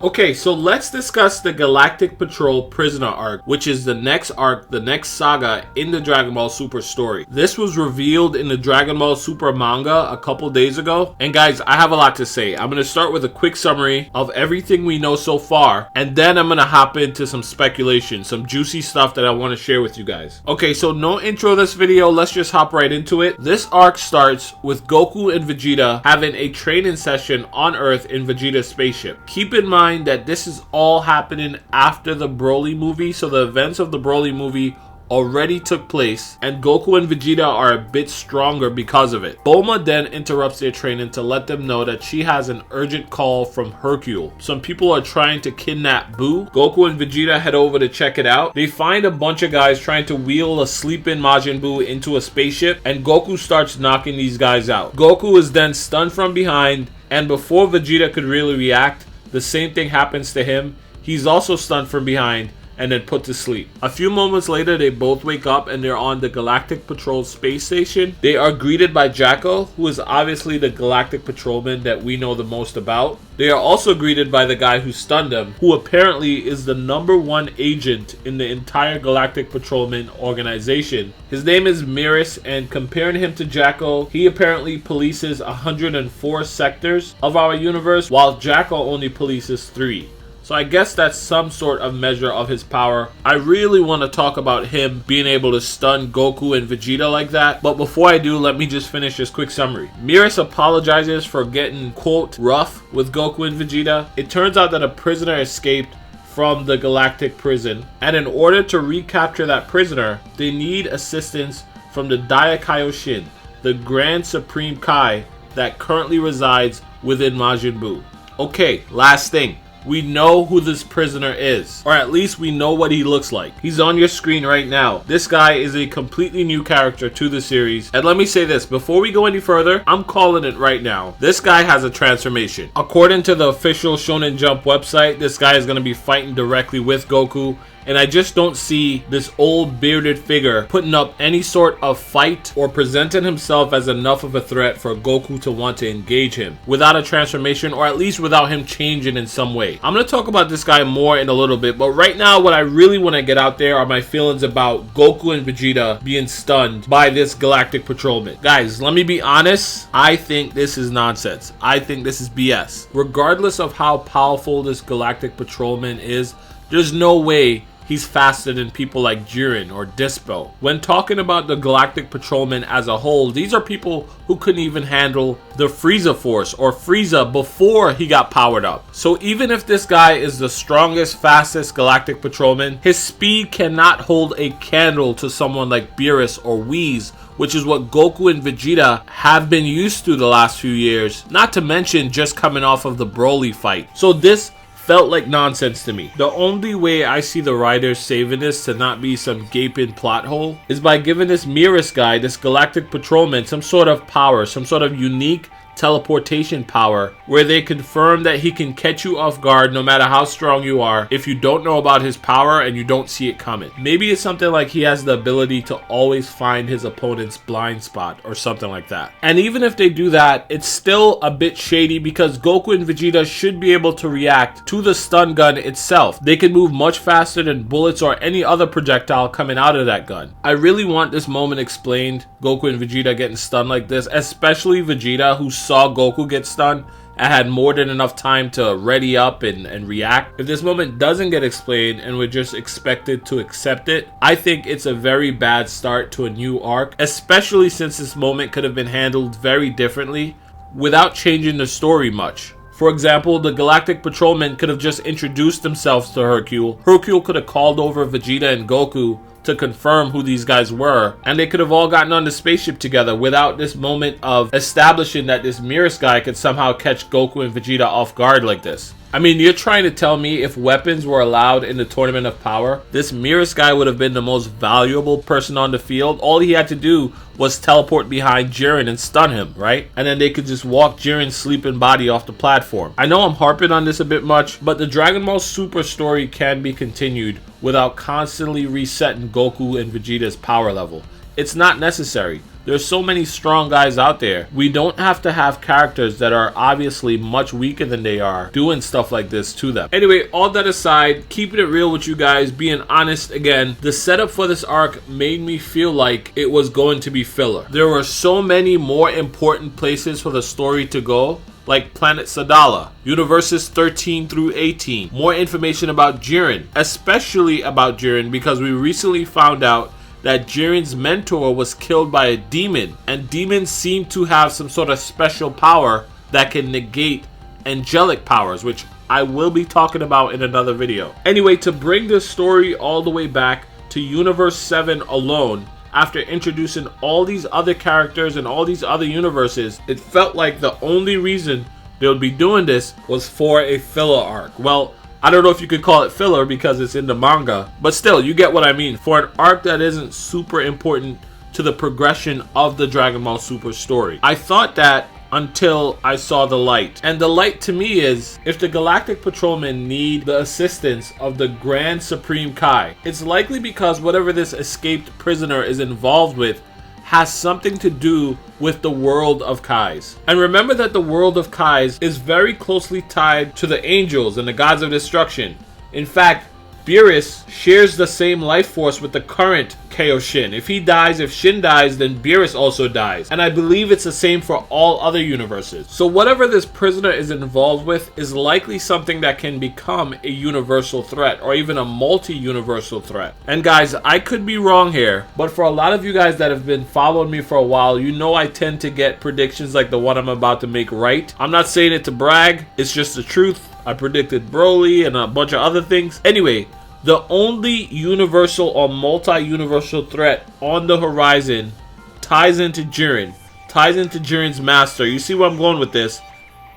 Okay, so let's discuss the Galactic Patrol Prisoner arc, which is the next arc, the next saga in the Dragon Ball Super story. This was revealed in the Dragon Ball Super manga a couple days ago. And guys, I have a lot to say. I'm going to start with a quick summary of everything we know so far, and then I'm going to hop into some speculation, some juicy stuff that I want to share with you guys. Okay, so no intro this video, let's just hop right into it. This arc starts with Goku and Vegeta having a training session on Earth in Vegeta's spaceship. Keep in mind that this is all happening after the Broly movie, so the events of the Broly movie already took place, and Goku and Vegeta are a bit stronger because of it. Bulma then interrupts their training to let them know that she has an urgent call from Hercule. Some people are trying to kidnap Buu. Goku and Vegeta head over to check it out. They find a bunch of guys trying to wheel a sleeping Majin Buu into a spaceship, and Goku starts knocking these guys out. Goku is then stunned from behind, and before Vegeta could really react, the same thing happens to him. He's also stunned from behind and then put to sleep. A few moments later, they both wake up and they're on the Galactic Patrol space station. They are greeted by Jacko, who is obviously the Galactic Patrolman that we know the most about. They are also greeted by the guy who stunned them, who apparently is the #1 agent in the entire Galactic Patrolman organization. His name is Miris, and comparing him to Jacko, he apparently polices 104 sectors of our universe, while Jacko only polices 3. So I guess that's some sort of measure of his power. I really want to talk about him being able to stun Goku and Vegeta like that. But before I do, let me just finish this quick summary. Miris apologizes for getting, quote, rough with Goku and Vegeta. It turns out that a prisoner escaped from the Galactic prison, and in order to recapture that prisoner, they need assistance from the Daikaioshin, the Grand Supreme Kai that currently resides within Majin Buu. Okay, last thing. We know who this prisoner is, or at least we know what he looks like. He's on your screen right now. This guy is a completely new character to the series. And let me say this, before we go any further, I'm calling it right now. This guy has a transformation. According to the official Shonen Jump website, this guy is going to be fighting directly with Goku. And I just don't see this old bearded figure putting up any sort of fight or presenting himself as enough of a threat for Goku to want to engage him without a transformation, or at least without him changing in some way. I'm going to talk about this guy more in a little bit, but right now what I really want to get out there are my feelings about Goku and Vegeta being stunned by this Galactic Patrolman. Guys, let me be honest, I think this is nonsense. I think this is BS. Regardless of how powerful this Galactic Patrolman is, there's no way he's faster than people like Jiren or Dispo. When talking about the Galactic Patrolman as a whole, these are people who couldn't even handle the Frieza Force or Frieza before he got powered up. So even if this guy is the strongest, fastest Galactic Patrolman, his speed cannot hold a candle to someone like Beerus or Whis, which is what Goku and Vegeta have been used to the last few years, not to mention just coming off of the Broly fight. So this felt like nonsense to me. The only way I see the writers saving this to not be some gaping plot hole is by giving this Miris guy, this Galactic Patrolman, some sort of power, some sort of unique teleportation power where they confirm that he can catch you off guard no matter how strong you are if you don't know about his power and you don't see it coming. Maybe it's something like he has the ability to always find his opponent's blind spot or something like that. And even if they do that, it's still a bit shady because Goku and Vegeta should be able to react to the stun gun itself. They can move much faster than bullets or any other projectile coming out of that gun. I really want this moment explained, Goku and Vegeta getting stunned like this, especially Vegeta, who saw Goku get stunned and had more than enough time to ready up and react. If this moment doesn't get explained and we're just expected to accept it, I think it's a very bad start to a new arc, especially since this moment could have been handled very differently without changing the story much. For example, the Galactic Patrolmen could have just introduced themselves to Hercule. Hercule could have called over Vegeta and Goku to confirm who these guys were, and they could have all gotten on the spaceship together without this moment of establishing that this Miris guy could somehow catch Goku and Vegeta off guard like this. I mean, you're trying to tell me if weapons were allowed in the Tournament of Power, this Miris guy would have been the most valuable person on the field. All he had to do was teleport behind Jiren and stun him, right? And then they could just walk Jiren's sleeping body off the platform. I know I'm harping on this a bit much, but the Dragon Ball Super story can be continued without constantly resetting Goku and Vegeta's power level. It's not necessary. There's so many strong guys out there. We don't have to have characters that are obviously much weaker than they are doing stuff like this to them. Anyway, all that aside, keeping it real with you guys, being honest again, the setup for this arc made me feel like it was going to be filler. There were so many more important places for the story to go, like Planet Sadala, Universes 13 through 18, more information about Jiren, especially about Jiren because we recently found out that Jiren's mentor was killed by a demon, and demons seem to have some sort of special power that can negate angelic powers, which I will be talking about in another video. Anyway, to bring this story all the way back to Universe 7 alone, after introducing all these other characters and all these other universes, it felt like the only reason they would be doing this was for a filler arc. Well, I don't know if you could call it filler because it's in the manga, but still, you get what I mean. For an arc that isn't super important to the progression of the Dragon Ball Super story. I thought that until I saw the light. And the light to me is, if the Galactic Patrolmen need the assistance of the Grand Supreme Kai, it's likely because whatever this escaped prisoner is involved with has something to do with the world of Kais. And remember that the world of Kais is very closely tied to the angels and the gods of destruction. In fact, Beerus shares the same life force with the current Kaioshin. If he dies, if Shin dies, then Beerus also dies. And I believe it's the same for all other universes. So whatever this prisoner is involved with is likely something that can become a universal threat or even a multi-universal threat. And guys, I could be wrong here, but for a lot of you guys that have been following me for a while, you know I tend to get predictions like the one I'm about to make right. I'm not saying it to brag, it's just the truth. I predicted Broly and a bunch of other things. Anyway, the only universal or multi-universal threat on the horizon ties into Jiren, ties into Jiren's master. You see where I'm going with this?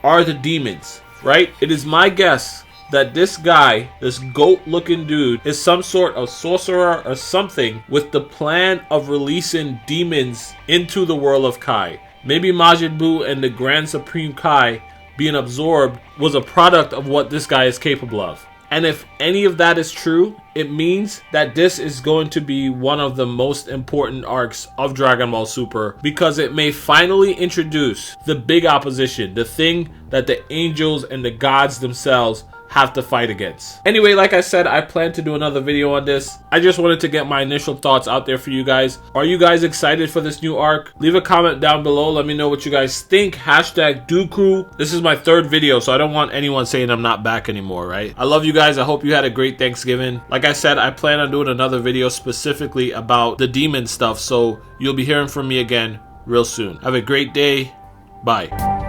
Are the demons, right? It is my guess that this guy, this goat-looking dude, is some sort of sorcerer or something with the plan of releasing demons into the world of Kai. Maybe Majin Buu and the Grand Supreme Kai being absorbed was a product of what this guy is capable of. And if any of that is true, it means that this is going to be one of the most important arcs of Dragon Ball Super, because it may finally introduce the big opposition, the thing that the angels and the gods themselves have to fight against. Anyway, like I said, I plan to do another video on this. I just wanted to get my initial thoughts out there for you guys. Are you guys excited for this new arc? Leave a comment down below. Let me know what you guys think. Hashtag Dooku. This is my third video, so I don't want anyone saying I'm not back anymore, right? I love you guys. I hope you had a great Thanksgiving. Like I said, I plan on doing another video specifically about the demon stuff, so you'll be hearing from me again real soon. Have a great day. Bye.